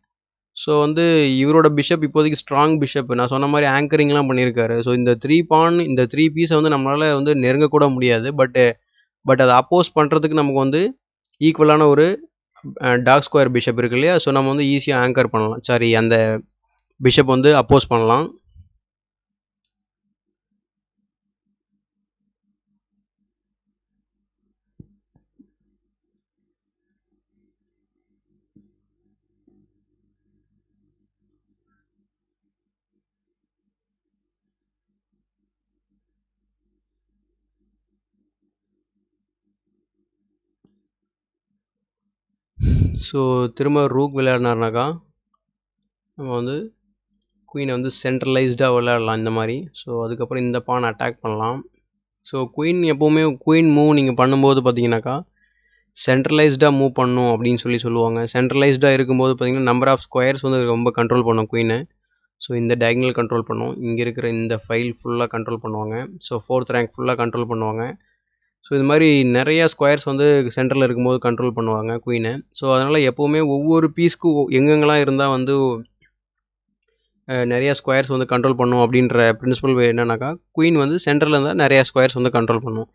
ஸோ வந்து இவரோட பிஷப் இப்போதைக்கு ஸ்ட்ராங் பிஷப். நான் சொன்ன மாதிரி ஆங்கரிங்லாம் பண்ணியிருக்காரு. ஸோ இந்த 3 பீஸை வந்து நம்மளால் வந்து நெருங்கக்கூட முடியாது. பட் அதை அப்போஸ் பண்ணுறதுக்கு நமக்கு வந்து ஈக்குவலான ஒரு டார்க் ஸ்கொயர் பிஷப் இருக்கு இல்லையா. ஸோ நம்ம வந்து ஈஸியாக ஆங்கர் பண்ணலாம். சாரி, அந்த பிஷப் வந்து அப்போஸ் பண்ணலாம். ஸோ திரும்ப ரூக் விளையாடினார்னாக்கா நம்ம வந்து குயினை வந்து சென்ட்ரலைஸ்டாக விளையாடலாம் இந்த மாதிரி. ஸோ அதுக்கப்புறம் இந்த பான் அட்டாக் பண்ணலாம். ஸோ குயின் எப்போவுமே குயின் மூவ் நீங்கள் பண்ணும்போது பார்த்தீங்கன்னாக்கா சென்ட்ரலைஸ்டாக மூவ் பண்ணணும் அப்படின்னு சொல்லுவாங்க. சென்ட்ரலைஸ்டாக இருக்கும்போது பார்த்தீங்கன்னா நம்பர் ஆஃப் ஸ்கொயர்ஸ் வந்து ரொம்ப கண்ட்ரோல் பண்ணும் குயினை. ஸோ இந்த டயகனல் கண்ட்ரோல் பண்ணும், இங்கே இருக்கிற இந்த ஃபைல் ஃபுல்லாக கண்ட்ரோல் பண்ணுவாங்க. ஸோ 4th ரேங்க் ஃபுல்லாக கண்ட்ரோல் பண்ணுவாங்க. ஸோ இது மாதிரி நிறைய ஸ்கொயர்ஸ் வந்து சென்டரில் இருக்கும்போது கண்ட்ரோல் பண்ணுவாங்க குயினை. ஸோ அதனால் எப்போவுமே ஒவ்வொரு பீஸ்க்கும் எங்கெங்கெல்லாம் இருந்தால் வந்து நிறைய ஸ்கொயர்ஸ் வந்து கண்ட்ரோல் பண்ணும் அப்படின்ற பிரின்சிபல் என்னன்னாக்கா குயின் வந்து சென்டரில் இருந்தால் நிறைய ஸ்கொயர்ஸ் வந்து கண்ட்ரோல் பண்ணும்.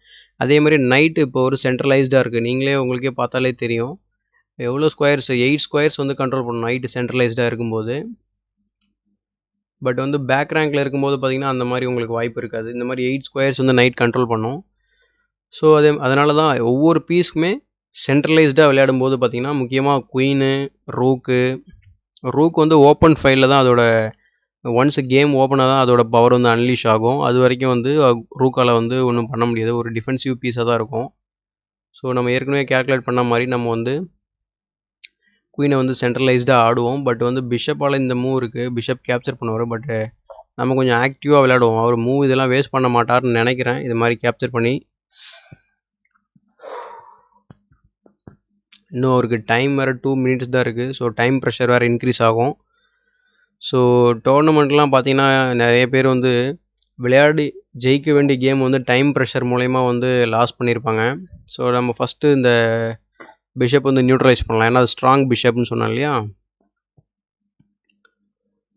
அதே மாதிரி நைட்டு இப்போ ஒரு சென்ட்ரலைஸ்டாக இருக்குது. நீங்களே உங்களுக்கே பார்த்தாலே தெரியும் எவ்வளோ ஸ்கொயர்ஸ், 8 ஸ்கொயர்ஸ் வந்து கண்ட்ரோல் பண்ணும் நைட்டு சென்ட்ரலைஸ்டாக இருக்கும்போது. பட் வந்து பேக் ரேங்கில் இருக்கும்போது பார்த்தீங்கன்னா அந்த மாதிரி உங்களுக்கு வாய்ப்பு இருக்காது. இந்த மாதிரி 8 ஸ்கொயர்ஸ் வந்து நைட் கண்ட்ரோல் பண்ணும். ஸோ அதனால தான் ஒவ்வொரு பீஸுக்குமே சென்ட்ரலைஸ்டாக விளையாடும்போது பார்த்தீங்கன்னா முக்கியமாக குயினு, ரூக் வந்து ஓப்பன் ஃபைலில் தான் அதோட ஒன்ஸ் கேம் ஓப்பனாக தான் அதோட பவர் வந்து அன்லீஷ் ஆகும். அது வரைக்கும் வந்து ரூக்கால் வந்து ஒன்றும் பண்ண முடியாது. ஒரு டிஃபென்சிவ் பீஸாக தான் இருக்கும். ஸோ நம்ம ஏற்கனவே கேல்குலேட் பண்ண மாதிரி நம்ம வந்து குயினை வந்து சென்ட்ரலைஸ்டாக ஆடுவோம். பட் வந்து பிஷப்பால் இந்த மூவ் இருக்குது, பிஷப் கேப்சர் பண்ணுவார். பட் நம்ம கொஞ்சம் ஆக்டிவாக விளையாடுவோம். அவர் மூவ் இதெல்லாம் வேஸ்ட் பண்ண மாட்டார்னு நினைக்கிறேன். இது மாதிரி கேப்சர் பண்ணி இன்னும் அவருக்கு டைம் வேறு 2 மினிட்ஸ் தான் இருக்குது. ஸோ டைம் ப்ரெஷர் வேறு இன்க்ரீஸ் ஆகும். ஸோ டோர்னமெண்ட்லாம் பார்த்தீங்கன்னா நிறைய பேர் வந்து விளையாடி ஜெயிக்க வேண்டிய கேம் வந்து டைம் ப்ரெஷர் மூலயமா வந்து லாஸ் பண்ணியிருப்பாங்க. ஸோ நம்ம ஃபஸ்ட்டு இந்த பிஷப் வந்து நியூட்ரலைஸ் பண்ணலாம். ஏன்னா அது ஸ்ட்ராங் பிஷப்னு சொன்னேன் இல்லையா.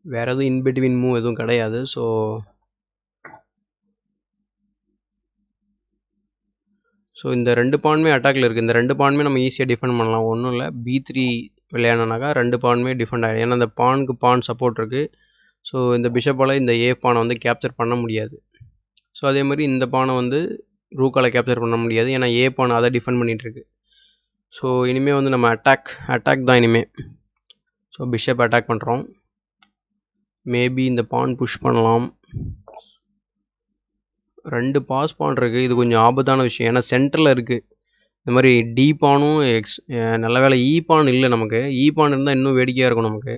வேறு எதுவும் இன்பிட்வீன் மூவ் எதுவும் கிடையாது. ஸோ இந்த 2 பானுமே அட்டாக்ல இருக்குது. இந்த 2 பானுமே நம்ம ஈஸியாக டிஃபெண்ட் பண்ணலாம். ஒன்றும் இல்லை, B3 விளையாடினாக்கா 2 பானுமே டிஃபெண்ட் ஆகிடும். ஏன்னா அந்த பானுக்கு பான் சப்போர்ட் இருக்குது. ஸோ இந்த பிஷப்பால் இந்த ஏ பானை வந்து கேப்சர் பண்ண முடியாது. ஸோ அதே மாதிரி இந்த பானை வந்து ரூக்கால் கேப்சர் பண்ண முடியாது. ஏன்னா ஏ பானை அதை டிஃபெண்ட் பண்ணிகிட்ருக்கு. ஸோ இனிமேல் வந்து நம்ம அட்டாக் தான் இனிமேல். ஸோ பிஷப் அட்டாக் பண்ணுறோம். மேபி இந்த பான் புஷ் பண்ணலாம். 2 பாஸ் பான் இருக்குது. இது கொஞ்சம் ஆபத்தான விஷயம். ஏன்னா சென்டரில் இருக்குது. இந்த மாதிரி டி பானும் நல்ல வேலை இ பான் இல்லை நமக்கு. இ பான் இருந்தால் இன்னும் வேடிக்கையாக இருக்கும் நமக்கு.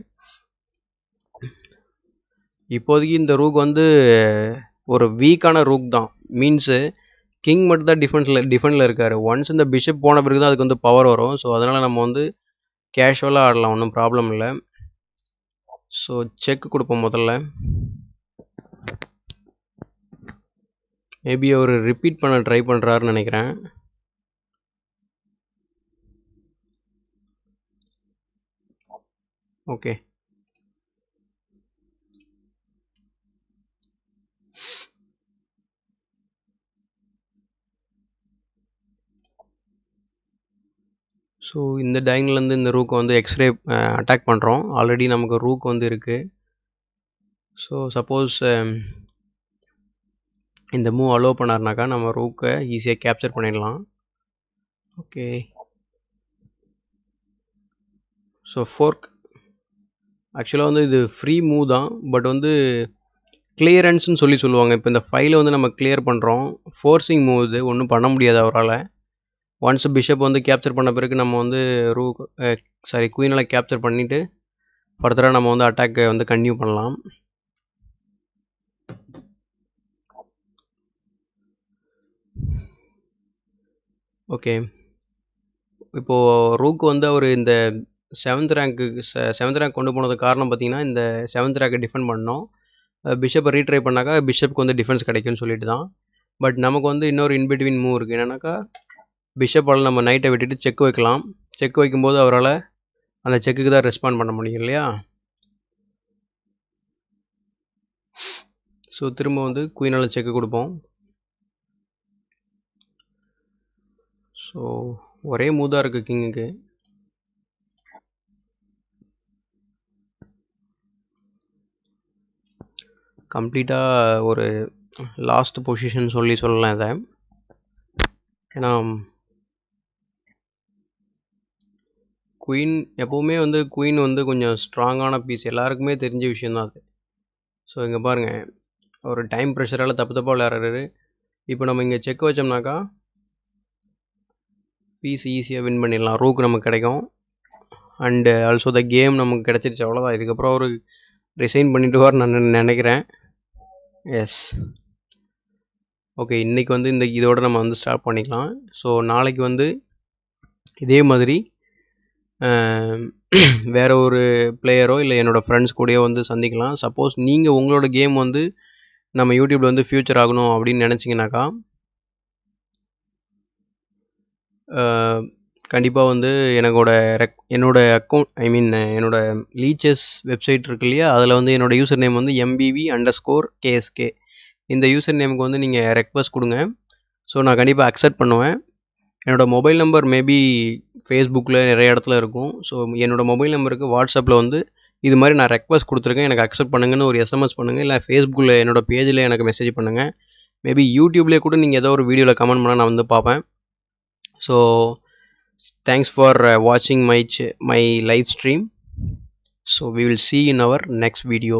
இப்போதைக்கு இந்த ரூக் வந்து ஒரு வீக்கான ரூக் தான். மீன்ஸு கிங் மட்டும் தான் டிஃபெண்டில் இருக்கார். ஒன்ஸ் இந்த பிஷப் போன பிறகு தான் அதுக்கு வந்து பவர் வரும். ஸோ அதனால் நம்ம வந்து கேஷுவலாக ஆடலாம், ஒன்றும் ப்ராப்ளம் இல்லை. ஸோ செக் கொடுப்போம் முதல்ல. மேபி அவர் ரிப்பீட் பண்ண ட்ரை பண்ணுறாருன்னு நினைக்கிறேன். ஓகே, ஸோ இந்த டைனிலேருந்து இந்த ரூக்கை வந்து எக்ஸ்ரே அட்டாக் பண்ணுறோம். ஆல்ரெடி நமக்கு ரூக் வந்து இருக்குது. ஸோ சப்போஸ் இந்த மூவ் அலோவ் பண்ணார்னாக்கா நம்ம ரூக்கை ஈஸியாக கேப்சர் பண்ணிடலாம். ஓகே, ஸோ ஃபோர்க் ஆக்சுவலாக வந்து இது ஃப்ரீ மூவ் தான். பட் வந்து கிளியரன்ஸ்னு சொல்லுவாங்க. இப்போ இந்த ஃபைலை வந்து நம்ம கிளியர் பண்ணுறோம். ஃபோர்ஸிங் மூவ் இது, ஒன்றும் பண்ண முடியாது அவரால். ஒன்ஸ் பிஷப் வந்து கேப்சர் பண்ண பிறகு நம்ம வந்து குயினால் கேப்சர் பண்ணிவிட்டு ஃபர்தராக நம்ம வந்து அட்டாக்கை வந்து கன்டினியூ பண்ணலாம். ஓகே, இப்போது ரூக் வந்து அவர் இந்த செவன்த் ரேங்க் கொண்டு போனதுக்கு காரணம் பார்த்தீங்கன்னா, இந்த செவன்த் ரேங்கை டிஃபெண்ட் பண்ணோம். பிஷப்பை ரீட்ரை பண்ணாக்கா பிஷப்புக்கு வந்து டிஃபென்ஸ் கிடைக்கும்னு சொல்லிட்டு தான். பட் நமக்கு வந்து இன்னொரு இன்பிட்வீன் மூவ் இருக்குது. என்னன்னாக்கா பிஷப்பால் நம்ம நைட்டை விட்டுட்டு செக் வைக்கலாம். செக் வைக்கும்போது அவரால் அந்த செக்குக்கு தான் ரெஸ்பாண்ட் பண்ண முடியும் இல்லையா? ஸோ திரும்ப வந்து குயினால் செக்கு கொடுப்போம். ஸோ ஒரே மூவ் தான் இருக்குது கிங்குக்கு. கம்ப்ளீட்டாக ஒரு லாஸ்ட் பொசிஷன் சொல்லலாம் இதை. ஏன்னா குயின் எப்போவுமே வந்து குயின் வந்து கொஞ்சம் ஸ்ட்ராங்கான பீஸ், எல்லாருக்குமே தெரிஞ்ச விஷயந்தான் அது. ஸோ இங்கே பாருங்கள், ஒரு டைம் ப்ரெஷரால் தப்பாக விளையாடுறாரு. இப்போ நம்ம இங்கே செக் வச்சோம்னாக்கா பீஸ் ஈஸியாக வின் பண்ணிடலாம், ரூக் நமக்கு கிடைக்கும். அண்டு ஆல்சோ த கேம் நமக்கு கிடச்சிருச்சு, அவ்வளோதான். இதுக்கப்புறம் அவர் ரிசைன் பண்ணிவிடுவார் நான் நினைக்கிறேன். எஸ், ஓகே, இன்றைக்கி வந்து இதோட நம்ம வந்து ஸ்டார்ட் பண்ணிக்கலாம். ஸோ நாளைக்கு வந்து இதே மாதிரி வேறு ஒரு பிளேயரோ இல்லை என்னோடய ஃப்ரெண்ட்ஸ் கூடயோ வந்து சந்திக்கலாம். சப்போஸ் நீங்கள் உங்களோட கேம் வந்து நம்ம யூடியூப்பில் வந்து ஃப்யூச்சர் ஆகணும் அப்படின்னு நினச்சிங்கனாக்கா கண்டிப்பாக வந்து என்னோடய அக்கௌண்ட் என்னோட லீச்சஸ் வெப்சைட் இருக்கு இல்லையா, அதில் வந்து என்னோடய யூசர் நேம் வந்து MBV_KSK. இந்த யூசர் நேமுக்கு வந்து நீங்கள் ரெக்வஸ்ட் கொடுங்க. ஸோ நான் கண்டிப்பாக அக்செப்ட் பண்ணுவேன். என்னோடய மொபைல் நம்பர் மேபி ஃபேஸ்புக்கில் நிறைய இடத்துல இருக்கும். ஸோ என்னோடய மொபைல் நம்பருக்கு வாட்ஸ்அப்பில் வந்து இது மாதிரி நான் ரெக்வஸ்ட் கொடுத்துருக்கேன், எனக்கு அக்செப்ட் பண்ணுங்கன்னு ஒரு SMS பண்ணுங்கள். இல்லை ஃபேஸ்புக்கில் என்னோடய பேஜில் எனக்கு மெசேஜ் பண்ணுங்கள். மேபி யூடியூப்லேயே கூட நீங்கள் ஏதோ ஒரு வீடியோவில் கமெண்ட் பண்ணால் நான் வந்து பார்ப்பேன். ஸோ தேங்க்ஸ் ஃபார் வாட்சிங் my live stream. So we will see in our next video.